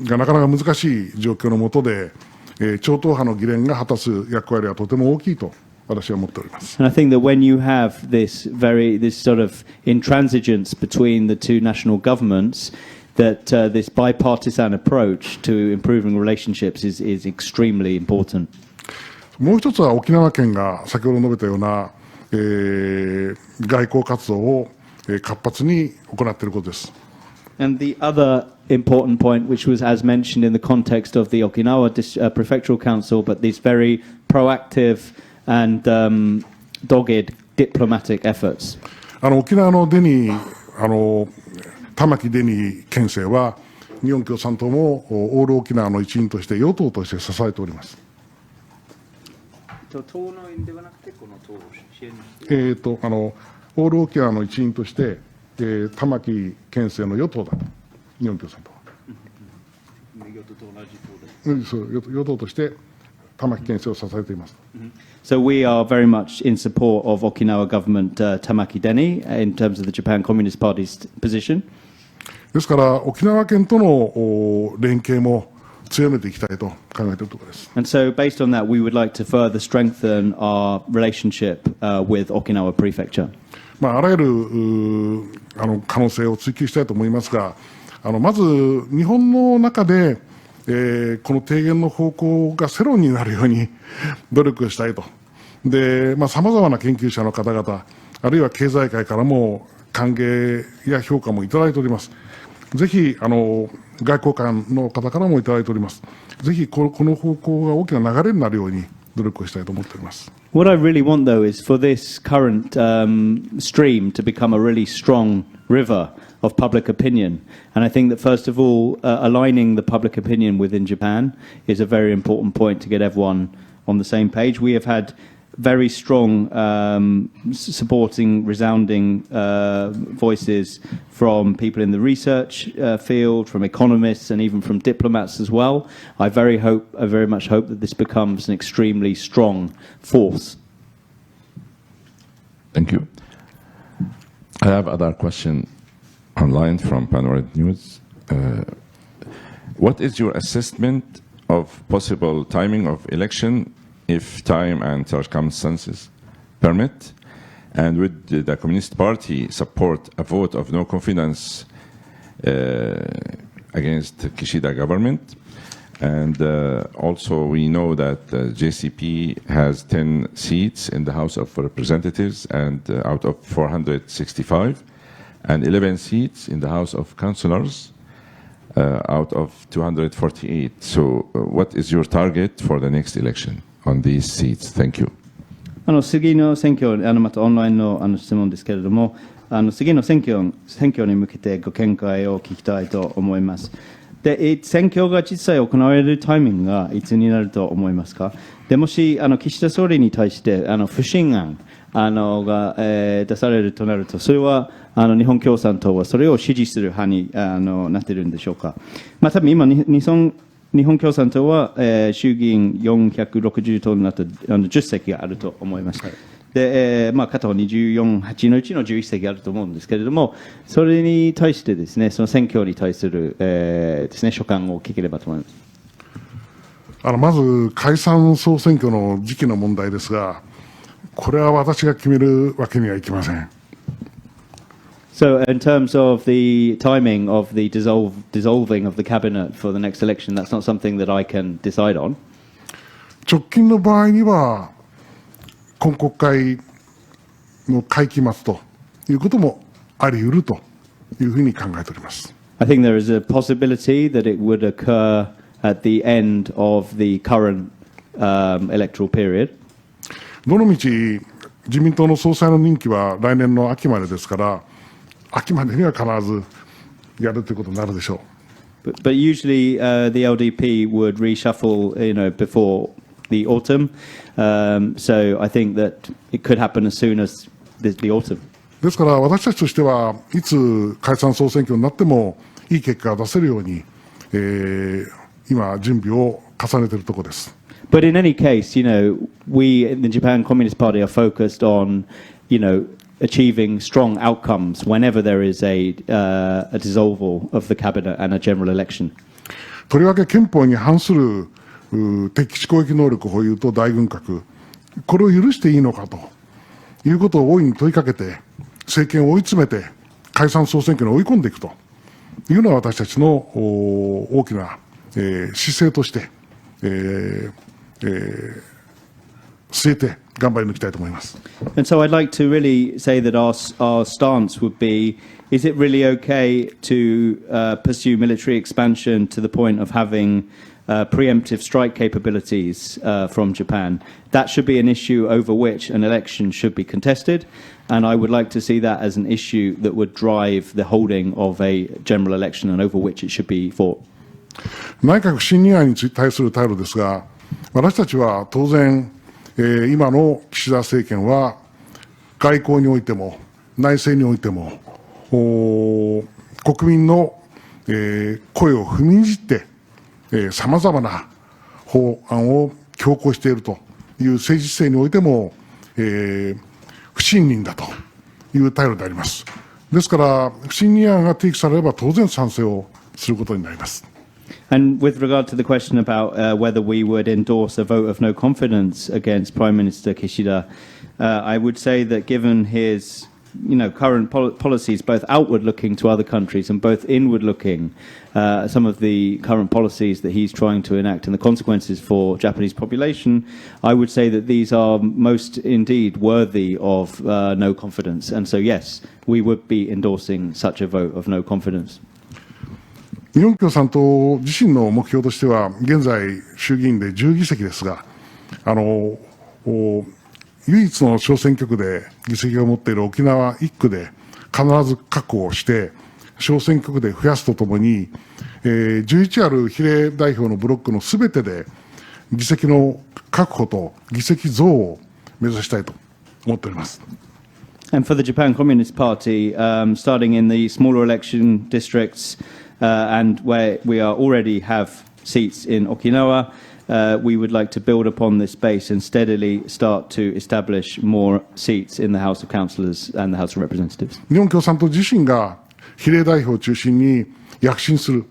がなかなか難しい状況の下で、超党派の議連が果たす役割はとても大きいと私は思っております。And I think that when you have this sort of intransigence between the two national governments, that this bipartisan approach to improving relationships is extremely important. もう一つは沖縄県が先ほど述べたような、外交活動を活発に行っていることです。And the other important point, which was as mentioned in the context of the Okinawa Prefectural Council, but these very proactive and dogged diplomatic efforts. 沖縄のデニー、玉城デニー県政は日本共産党もオール沖縄の一員として与党として支えております。オール沖縄の一員として玉城県政の与党だと、日本共産党は。与党として玉城県政を支えています。So we are very much in support of Okinawa government Tamaki Deni in terms of the Japan Communist Party's position. ですから沖縄県との連携も強めていきたいと考えているところです。And so based on that, we would like to further strengthen our relationship with Okinawa Prefecture. あらゆる可能性を追求したいと思いますが、まず日本の中で、この提言の方向が世論になるように努力したいと。で、さまざまな研究者の方々、あるいは経済界からも歓迎や評価もいただいております。ぜひ外交官の方からもいただいております。ぜひこの方向が大きな流れになるように努力をしたいと思っております。What I really want, though, is for this current stream to become a really strong river of public opinion. And I think that, first of all, aligning the public opinion within Japan is a very important point to get everyone on the same page. We have had very strong supporting, resounding voices from people in the research field, from economists, and even from diplomats as well. I very much hope that this becomes an extremely strong force. Thank you. I have other question online from Panorama News. What is your assessment of possible timing of election if time and circumstances permit? And would the Communist Party support a vote of no confidence against the Kishida government? And also we know that JCP has 10 seats in the House of Representatives and out of 465, and 11 seats in the House of Councillors out of 248. So what is your target for the next election on these seats? Thank you. 次の選挙、またオンラインの質問ですけれども、次の選挙に向けてご見解を聞きたいと思います。で、選挙が実際行われるタイミングがいつになると思いますか？で、もし岸田総理に対して不信案が、出されるとなると、それは日本共産党はそれを支持する派になっているんでしょうか？まあ、多分今日本共産党は、衆議院460党になって10席があると思います。で、片方24、8のうちの11席あると思うんですけれども、それに対してですね、その選挙に対する、ですね、所感を聞ければと思います。まず解散総選挙の時期の問題ですが、これは私が決めるわけにはいきません。So, in terms of the timing of the dissolving of the cabinet for the next election, that's not something that I can decide on. 直近の場合には、今国会の会期末ということもあり得るというふうに考えております。I think there is a possibility that it would occur at the end of the current electoral period. どのみち自民党の総裁の任期は来年の秋までですから、秋までには必ずやるということになるでしょう。But usually the LDP would reshuffle, before the autumn. So I think that it could happen as soon as the autumn. ですから私たちとしてはいつ解散総選挙になってもいい結果が出せるように、今準備を重ねているところです。But in any case, we in the Japan Communist Party are focused on, achieving strong outcomes whenever there is a dissolval of the cabinet and a general election. とりわけ憲法に反する敵基地攻撃能力保有と大軍拡、これを許していいのかということを大いに問いかけて、政権を追い詰めて解散総選挙に追い込んでいくというのは私たちの大きな、姿勢として、据えて頑張り抜きたいと思います。And so I'd like to really say that our stance would be, is it really okay to pursue military expansion to the point of having preemptive strike capabilities from Japan? That should be an issue over which an election should be contested, and I would like to see that as an issue that would drive the holding of a general election and over which it should be fought. 内閣不信任案に対する態度ですが、私たちは当然、今の岸田政権は外交においても内政においても国民の、声を踏みにじってさまざまな法案を強行しているという政治姿勢においても、不信任だという態度であります。ですから不信任案が提起されれば当然賛成をすることになります。And with regard to the question about whether we would endorse a vote of no confidence against Prime Minister Kishida, I would say that given his current policies, both outward-looking to other countries and both inward-looking, some of the current policies that he's trying to enact and the consequences for Japanese population, I would say that these are most indeed worthy of no confidence. And so, yes, we would be endorsing such a vote of no confidence. 日本共産党自身の目標としては、現在、衆議院で10議席ですが、唯一の小選挙区で議席を持っている沖縄1区で必ず確保して、小選挙区で増やすとともに、11ある比例代表のブロックのすべてで、議席の確保と議席増を目指したいと思っております。And for the Japan Communist Party, starting in the smaller election districts and where we already have seats in Okinawa, we would like to build upon this base and steadily start to establish more seats in the House of Councillors and the House of Representatives. 日本共産党自身が比例代表を中心に躍進する、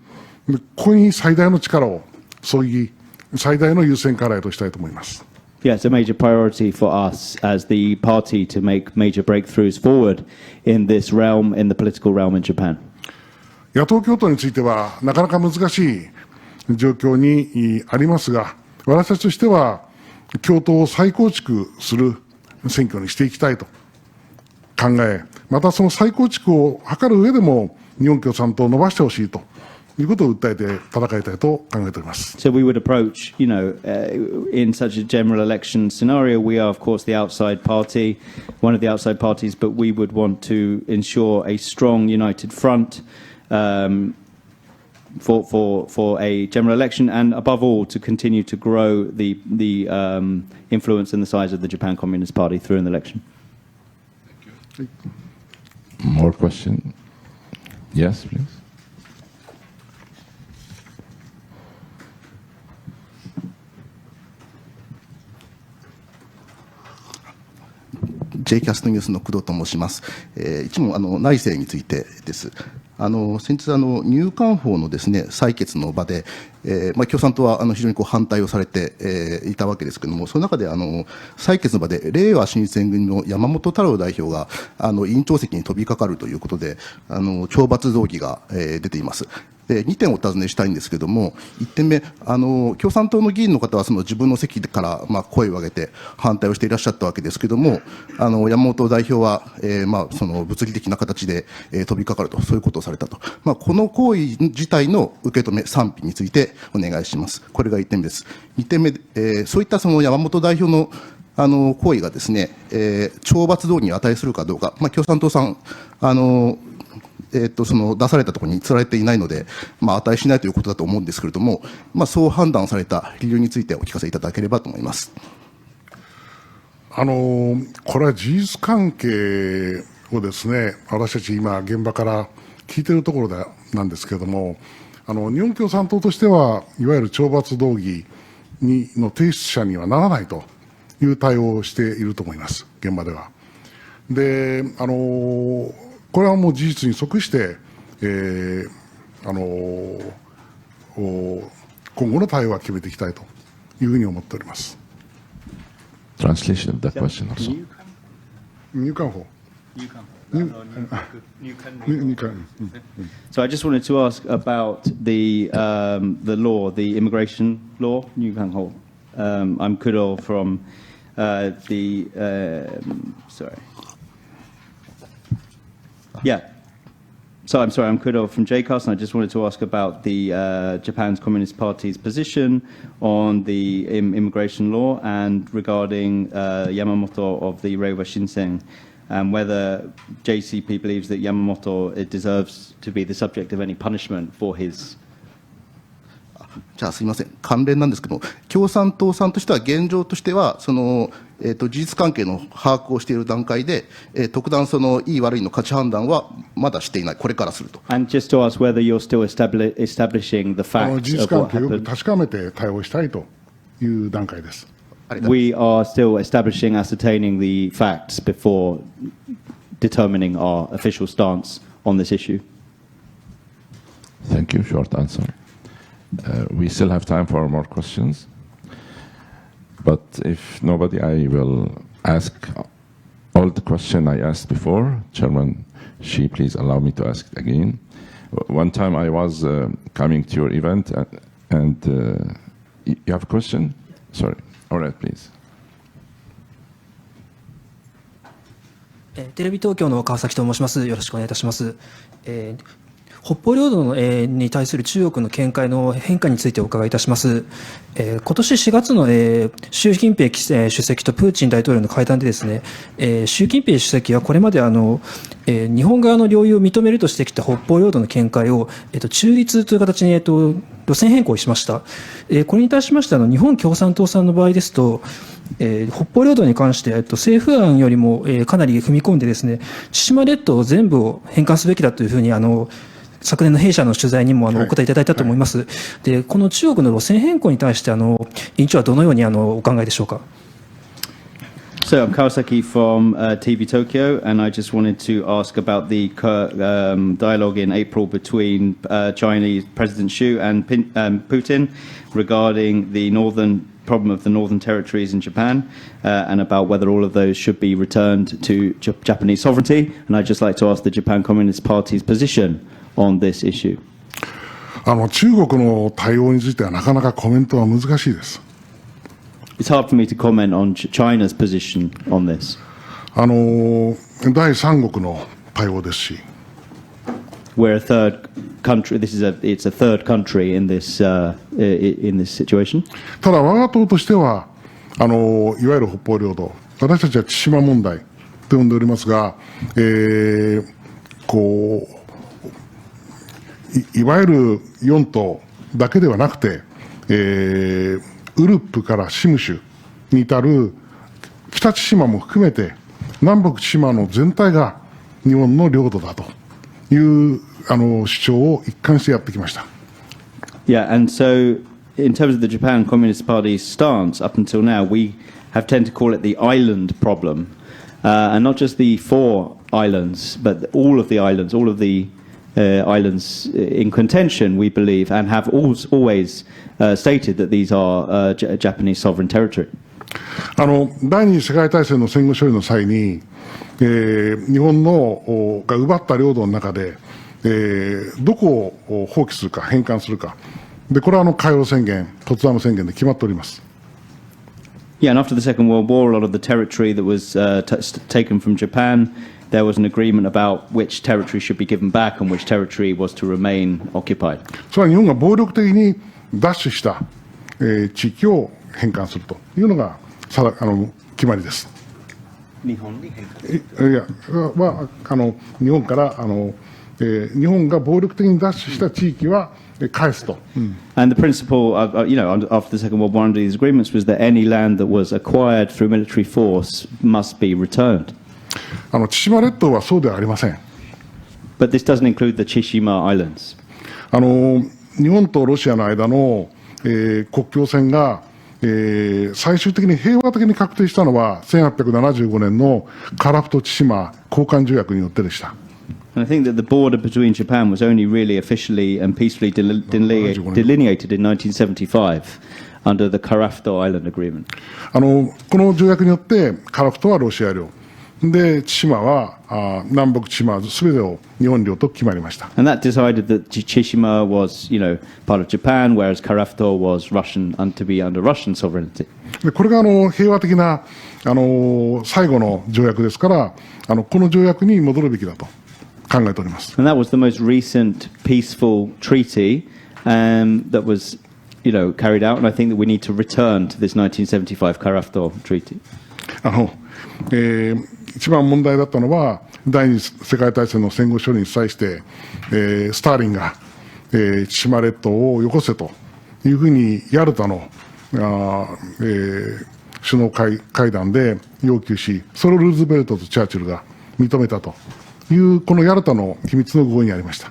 ここに最大の力を注ぎ、最大の優先課題としたいと思います。Yeah, it's a major priority for us as the party to make major breakthroughs forward in this realm, in the political realm in Japan. 野党共闘については、なかなか難しい状況にありますが、私たちとしては、共闘を再構築する選挙にしていきたいと考え、またその再構築を図る上でも、日本共産党を伸ばしてほしいということを訴えて戦いたいと考えております。So we would approach, in such a general election scenario, we are of course the outside party, one of the outside parties, but we would want to ensure a strong united front for a general election, and above all, to continue to grow the influence and the size of the Japan Communist Party through an election. More question? Yes, please. J キャストニュースの工藤と申します。一問内政についてです。先日入管法のですね採決の場で、共産党は非常に反対をされて、いたわけですけれども、その中で採決の場で令和新選組の山本太郎代表が委員長席に飛びかかるということで懲罰動議が、出ています。2点お尋ねしたいんですけれども、1点目、共産党の議員の方は自分の席から声を上げて反対をしていらっしゃったわけですけれども、山本代表は、その物理的な形で、飛びかかると、そういうことをされたと、この行為自体の受け止め、賛否についてお願いします。これが1点目です。2点目、そういったその山本代表の行為がですね、懲罰動議に値するかどうか、共産党さん、その出されたところに釣られていないので、値しないということだと思うんですけれども、そう判断された理由についてお聞かせいただければと思います。これは事実関係をですね、私たち今、現場から聞いているところなんですけれども、日本共産党としては、いわゆる懲罰動議の提出者にはならないという対応をしていると思います、現場では。で、これはもう事実に即して、今後の対応は決めていきたいというふうに思っております。Translation of that question also. 入管法。So I just wanted to ask about the law, the immigration law, Nyukanho. I'm Kudo from sorry. Yeah. So I'm sorry, I'm Kudo from JCAS, and I just wanted to ask about the Japan's Communist Party's position on the immigration law and regarding Yamamoto of the Reiwa Shinseng, and whether JCP believes that Yamamoto deserves to be the subject of any punishment for his. じゃあすみません、関連なんですけども、共産党さんとしては現状としては事実関係の把握をしている段階で、特段いい悪いの価値判断はまだしていない、これからすると。And just to ask whether you're still establishing the facts 事実 of 関 what 係をよく happened. 確かめて対応したいという段階です。We are still establishing, ascertaining the facts before determining our official stance on this issue. Thank you. Short answer. We still have time for more questions. But if nobody, I will ask all the questions I asked before. Chairman Shi, please allow me to ask it again. One time I was coming to your event and you have a question? Sorry. All right, please. テレビ東京の川崎と申します。よろしくお願いいたします。北方領土のに対する中国の見解の変化についてお伺いいたします。今年4月の習近平主席とプーチン大統領の会談でですね、習近平主席はこれまで日本側の領有を認めるとしてきた北方領土の見解を中立という形に路線変更しました。これに対しまして日本共産党さんの場合ですと、北方領土に関して政府案よりもかなり踏み込んでですね、千島列島全部を返還すべきだというふうに昨年の弊社の取材にもお答えいただいたと思います。で、この中国の路線変更に対して委員長はどのようにお考えでしょうか。So I'm Kawasaki from TV Tokyo, and I just wanted to ask about the dialogue in April between Chinese President Xi and Putin regarding the problem of the northern territories in Japan, and about whether all of those should be returned to Japanese sovereignty. And I'd just like to ask the Japan Communist Party's position on this issue. 中国の対応についてはなかなかコメントは難しいです。It's hard for me to comment on China's position on this. 第三国の対応ですし。We're a third country. It's a third country in this situation. ただ我が党としては、いわゆる北方領土、私たちは千島問題と呼んでおりますが、いわゆる4島だけではなくて、ウルップからシムシュに至る北千島も含めて南北千島の全体が日本の領土だという主張を一貫してやってきました。Yeah, and so in terms of the Japan Communist Party's stance up until now, we have tend to call it the island problem, and not just the 4 islands, but all of the islands, islands in contention, we believe, and have always stated that these are Japanese sovereign territory. 第二次世界大戦の戦後処理の際に、日本が奪った領土の中で、どこを放棄するか、返還するか、でこれは海洋宣言、ポツダム宣言で決まっております。Yeah, and after the Second World War, a lot of the territory that was taken from Japan, there was an agreement about which territory should be given back and which territory was to remain occupied. それは日本が暴力的に奪取した、地域を返還するというのが決まりです。日本に返還する。いや、日本から日本が暴力的に奪取した地域は返すと。And the principle, after the Second World War, under these agreements, was that any land that was acquired through military force must be returned. 千島列島はそうではありません。But this doesn't include the Chishima Islands. 日本とロシアの間の、国境線が、最終的に平和的に確定したのは1875年のカラフト千島交換条約によってでした。And I think that the border between Japan was only really officially and peacefully delineated in 1975 under the Karafto Island Agreement. この条約によってカラフトはロシア領で千島は南北千島すべてを日本領と決まりました。And that decided that Chishima was, part of Japan, whereas Karafto was Russian to be under Russian sovereignty. でこれが平和的な最後の条約ですから、この条約に戻るべきだと考えております。And that was the most recent peaceful treaty that was, carried out, and I think that we need to return to this 1975 Karafto treaty. 一番問題だったのは第二次世界大戦の戦後処理に際して、スターリンが、千島列島をよこせというふうにヤルタの首脳会談で要求し、それをルーズベルトとチャーチルが認めたというこのヤルタの秘密の合意にありました。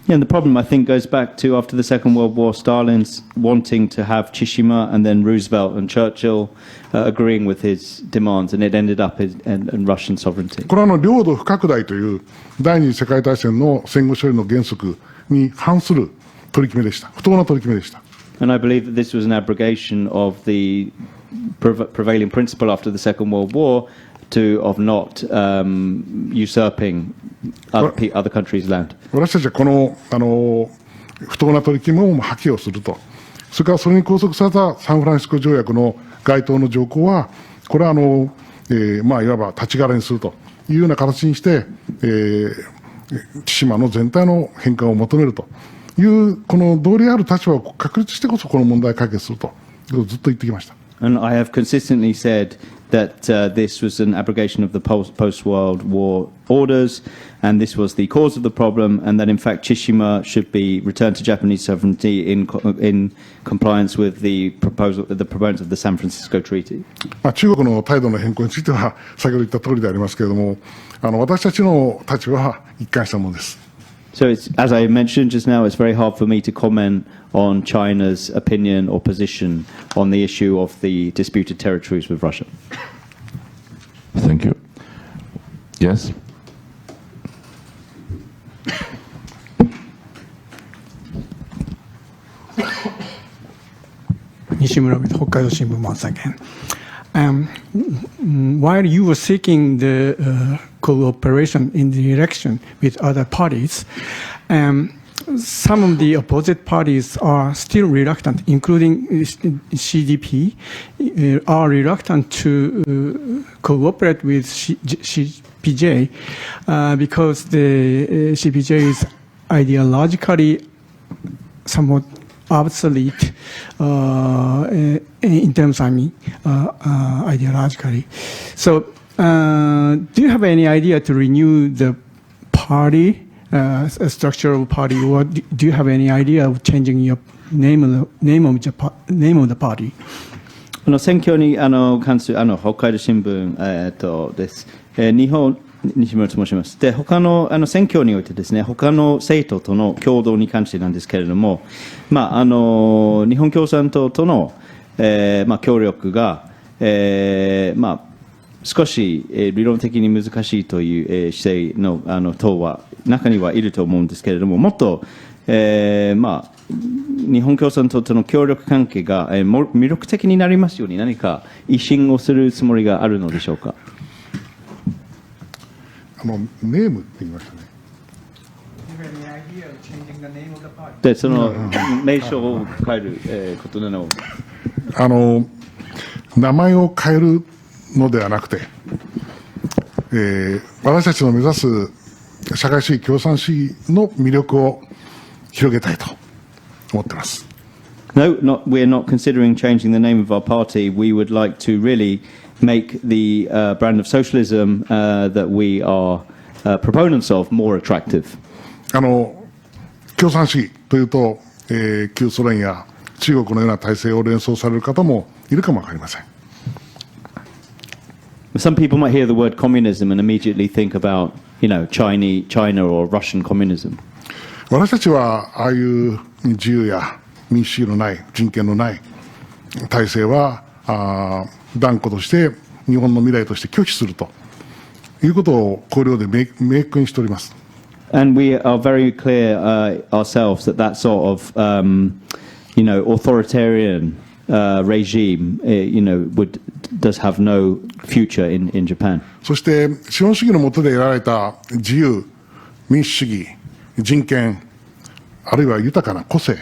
Yeah, and the problem, I think, goes back to after the Second World War, Stalin's wanting to have Chishima, and then Roosevelt and Churchill agreeing with his demands, and it ended up in Russian sovereignty. これは領土不拡大という第二次世界大戦の戦後処理の原則に反する取り決めでした。不当な取り決めでした。And I believe that this was an abrogation of the prevailing principle after the Second World War of not usurping other countries' land. 私たちはこの不当な取り決めを破棄をすると、それからそれに拘束されたサンフランシスコ条約の該当の条項は、これはいわば立ち枯れにするというような形にして、千島の全体の返還を求めるという、この道理ある立場を確立してこそ、この問題を解決するということをずっと言ってきました。And I have consistently said that this was an abrogation of the post-World War orders, and this was the cause of the problem, and that in fact Chishima should be returned to Japanese sovereignty in compliance with the proponents of the San Francisco Treaty. 中国の態度の変更については、先ほど言った通りでありますけれども、私たちの立場は一貫したものです。So, as I mentioned just now, it's very hard for me to comment on China's opinion or position on the issue of the disputed territories with Russia. Thank you. Yes? 西村北海道新聞 once again. While you were seeking the cooperation in the election with other parties, some of the opposite parties are still reluctant, including CDP, are reluctant to cooperate with CPJ because the CPJ is ideologically somewhat obsolete in terms, ideologically. So, do you have any idea to renew the party, a structural party, or do you have any idea of changing your name of the party? 選挙に関する北海道新聞です。西村と申します。で、他の選挙においてですね、他の政党との共同に関してなんですけれども、日本共産党との、協力が、少し、理論的に難しいという、姿勢の、党は中にはいると思うんですけれども、もっと、日本共産党との協力関係が、魅力的になりますように何か維新をするつもりがあるのでしょうか。ネームって言いましたね。で、その名称を変えることなの。名前を変えるのではなくて、私たちの目指す社会主義共産主義の魅力を広げたいと思っています。No, we are not considering changing the name of our party. We would like to really make the brand of socialism that we are proponents of more attractive. 共産主義というと、旧ソ連や中国のような体制を連想される方もいるかもわかりません。Some people might hear the word communism and immediately think about, China or Russian communism. 私たちはああいう自由や民主主義のない人権のない体制は断固として日本の未来として拒否するということを綱領で明確にしております。And we are very clear ourselves that that sort of, authoritarian regime, does have no future in Japan. そして資本主義の下で得られた自由、民主主義、人権、あるいは豊かな個性、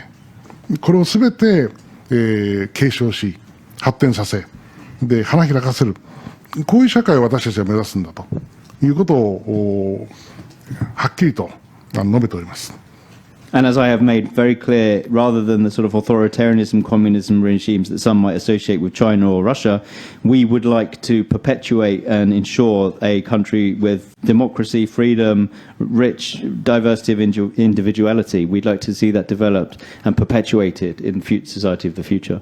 これをすべて、継承し、発展させ、で花開かせる、こういう社会を私たちは目指すんだということをはっきりと述べております。And as I have made very clear, rather than the sort of authoritarianism, communism regimes that some might associate with China or Russia, we would like to perpetuate and ensure a country with democracy, freedom, rich diversity of individuality. We'd like to see that developed and perpetuated in the society of the future.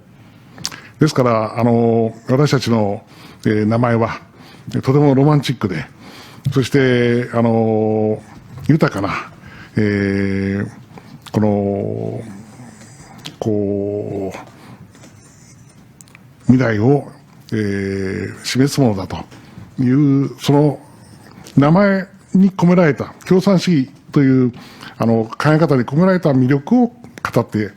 ですから私たちの、名前はとてもロマンチックで、そして豊かな、未来を、示すものだというその名前に込められた共産主義という考え方に込められた魅力を語って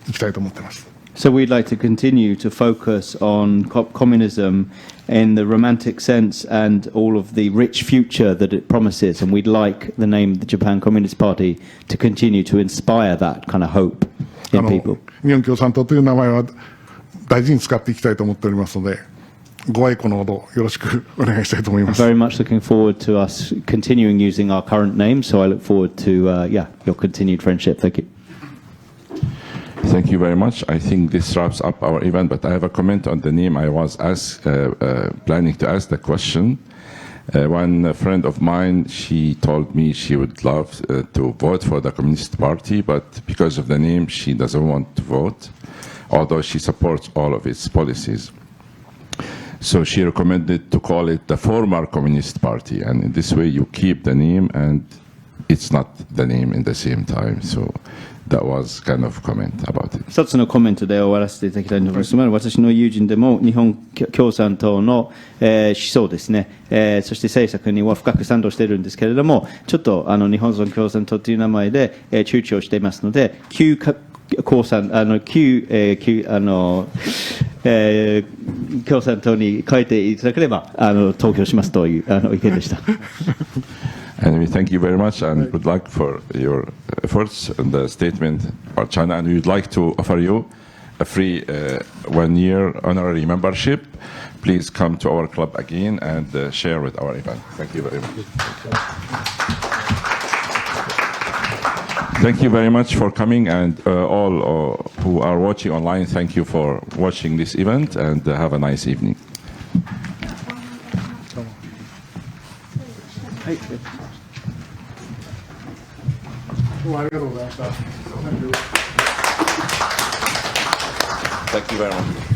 いきたいと思っています。So we'd like to continue to focus on communism in the romantic sense and all of the rich future that it promises, and we'd like the name the Japan Communist Party to continue to inspire that kind of hope in people. 日本共産党という名前は大事に使っていきたいと思っておりますので、ご愛顧のほどよろしくお願いしたいと思います。 Very much looking forward to us continuing using our current name, so I look forward to your continued friendship. Thank you. Thank you very much. I think this wraps up our event, but I have a comment on the name. I was planning to ask the question. One friend of mine, she told me she would love to vote for the Communist Party, but because of the name, she doesn't want to vote, although she supports all of its policies. So she recommended to call it the former Communist Party, and in this way you keep the name and it's not the name in the same time. So that was kind of comment about it. 一つのコメントで終わらせていただきたいと思います。私の友人でも日本共産党の、思想ですね、そして政策には深く賛同しているんですけれども、ちょっと日本共産党という名前で、躊躇していますので、旧共産党に変えていただければ投票しますという意見でした。Anyway, thank you very much and good luck for your efforts and the statement about China. And we would like to offer you a free 1-year honorary membership. Please come to our club again and share with our event. Thank you very much. Thank you very much for coming, and all who are watching online, thank you for watching this event, and have a nice evening. どうもありがとうございました。Thank you very much.